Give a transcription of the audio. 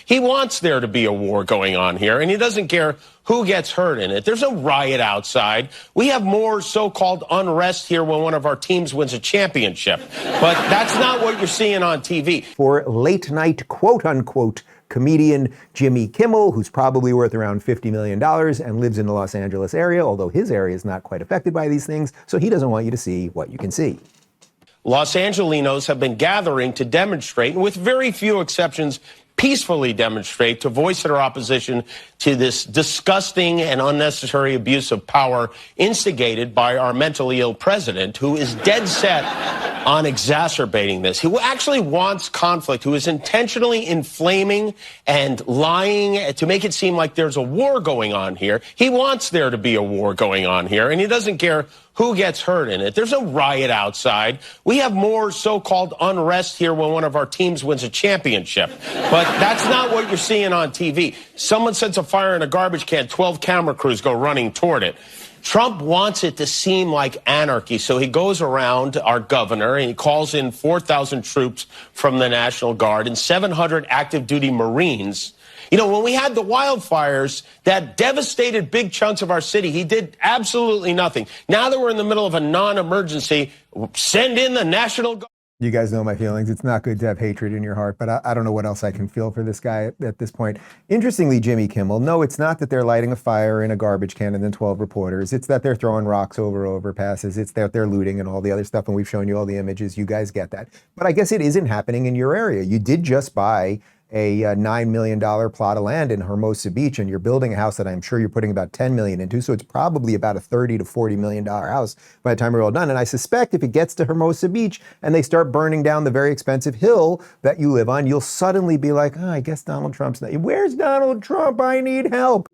He wants there to be a war going on here, and he doesn't care who gets hurt in it. There's no riot outside. We have more so-called unrest here when one of our teams wins a championship. But that's not what you're seeing on TV. For late-night, quote-unquote, comedian Jimmy Kimmel, who's probably worth around $50 million and lives in the Los Angeles area, although his area is not quite affected by these things, so he doesn't want you to see what you can see. Los Angelinos have been gathering to demonstrate, and with very few exceptions, peacefully demonstrate to voice their opposition to this disgusting and unnecessary abuse of power instigated by our mentally ill president, who is dead set on exacerbating this. Who actually wants conflict, who is intentionally inflaming and lying to make it seem like there's a war going on here. He wants there to be a war going on here, and he doesn't care who gets hurt in it. There's no riot outside. We have more so-called unrest here when one of our teams wins a championship. But that's not what you're seeing on TV. Someone sets a fire in a garbage can, 12 camera crews go running toward it. Trump wants it to seem like anarchy, so he goes around, our governor, and he calls in 4,000 troops from the National Guard and 700 active duty Marines. You know, when we had the wildfires that devastated big chunks of our city, he did absolutely nothing. Now that we're in the middle of a non-emergency, send in the National Guard. You guys know my feelings. It's not good to have hatred in your heart, but I don't know what else I can feel for this guy at this point. Interestingly, Jimmy Kimmel, no, it's not that they're lighting a fire in a garbage can and then 12 reporters. It's that they're throwing rocks over overpasses. It's that they're looting and all the other stuff, and we've shown you all the images. You guys get that. But I guess it isn't happening in your area. You did just buy a $9 million plot of land in Hermosa Beach, and you're building a house that I'm sure you're putting about $10 million into, so it's probably about a $30 to $40 million house by the time we're all done. And I suspect if it gets to Hermosa Beach and they start burning down the very expensive hill that you live on, you'll suddenly be like, oh, I guess Donald Trump's not. Where's Donald Trump? I need help.